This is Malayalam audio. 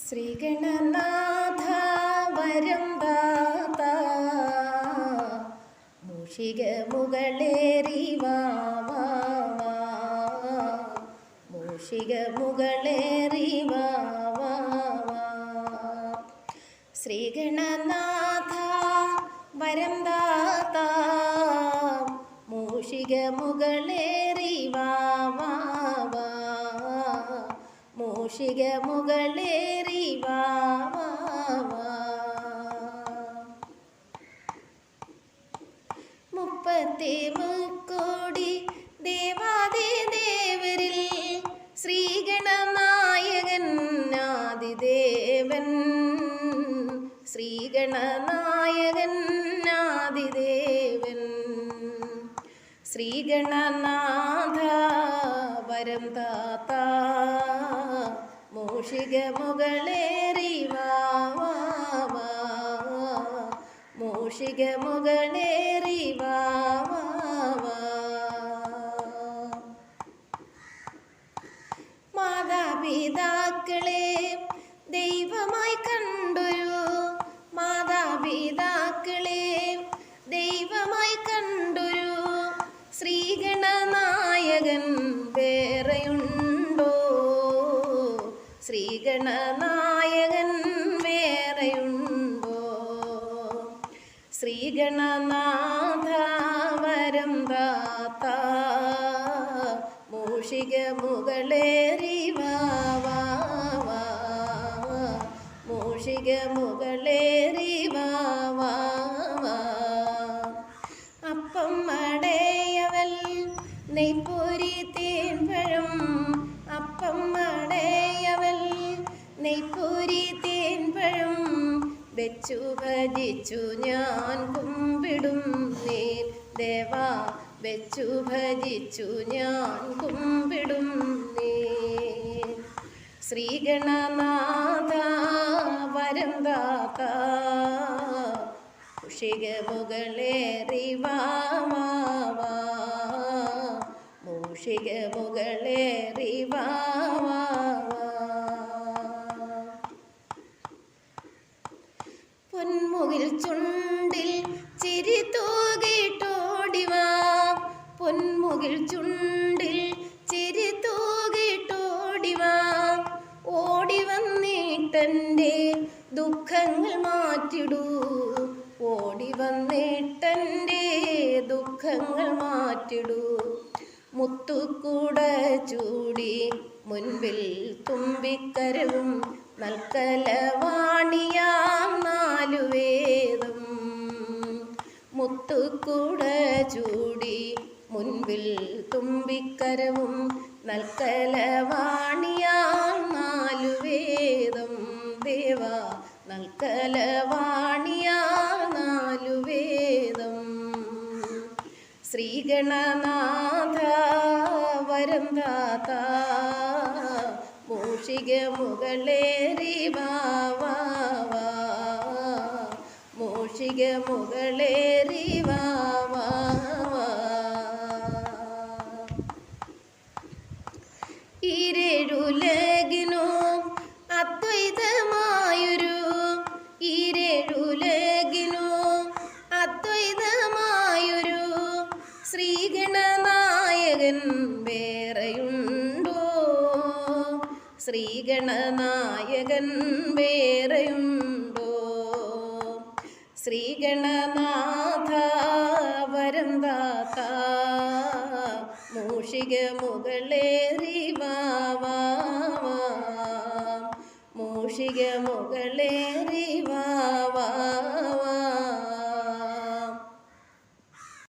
ശ്രീഗണനാഥ വരം ദാതാ മൂഷിക മുകളേറി വാ വാ വാ, മൂഷിക മുകളേറി വാ വാ വാ. ശ്രീഗണനാഥ വരം ദാതാ മൂഷിക മുകളേറി വാ വാ വാ, മൂഷിക മുകളേറി വാ വാ വാ. 33 ദേവാദിദേവരിൽ ശ്രീഗണനായകൻ ആദിദേവൻ, ശ്രീഗണനായകൻ ആദിദേവൻ. ശ്രീഗണനാഥ വരം ദാതാ മൂഷിക മുകളേറി വാ വാ വാ, മൂഷിക മുകളേറി വാ വാ വാ. മാതാപിതാക്കളെ ദൈവമായി കണ്ടൊരു, മാതാപിതാക്കളെ ദൈവമായി കണ്ടൊരു ശ്രീഗണനായകൻ വേറെയുണ്ടോ? ശ്രീഗണനായകൻ വേറെയുണ്ടോ? ശ്രീഗണനാഥ വരം ദാതാ മൂഷിക മുകളേറി വാ വാ വാ, മൂഷിക മുകളേറി വാ വാ വാ. അപ്പം അടയവൽ നെയ്പ്പൊരി തേൻപഴം, അപ്പം അടയവൽ നെയ്പ്പൊരി തേൻപഴം വെച്ചു ഭജിച്ചു ഞാൻ കുമ്പിടും നേൻ ദേവാ, വെച്ചു ഭജിച്ചു ഞാൻ കുമ്പിടും നേൻ. ശ്രീഗണനാഥ വരം ദാതാ മൂഷിക മുകളേറി വാ വാ വാ, മൂഷിക മുകളേറി വാ വാ വാ. പൊന്മുകിൽ ചുണ്ടിൽ ചിരി തൂകിട്ടോടിവാ, പൊന്മുകിൽ ചുണ്ടിൽ ചിരി തൂകിട്ടോടിവാ. ഓടി വന്നിട്ടെൻ്റെ ദുഃഖങ്ങൾ മാറ്റിടൂ, ഓടി വന്നിട്ടെൻ്റെ ദുഃഖങ്ങൾ മാറ്റിടൂ. മുത്തുകൂട ചൂടി മുൻപിൽ തുമ്പിക്കരവും നൽക്കലവാണിയാം നാലുവേദം. മുത്തുകൂട ചൂടി മുൻപിൽ തുമ്പിക്കരവും നൽക്കലവാണിയാം നാലുവേദം. ദേവാ നൽക്കലവാണിയാം നാലുവേദം. ശ്രീഗണനാഥ വരം ദാതാ മൂഷിക മുകളേറി വാ വാ വാ, മൂഷിക മുകളേറി വാ വാ വാ. ഈരേഴുലകിനു അദ്വൈതമായൊരു, ഈരേഴുലകിനു അദ്വൈതമായൊരു ശ്രീഗണനായകൻ വേറെയുണ്ടോ? ശ്രീഗണനായകൻ വേറെയുണ്ടോ? ശ്രീഗണനാഥ വരം ദാതാ മൂഷിക മുകളേറി വാ വാ വാ, മൂഷിക മുകളേറി വാ വാ വാ.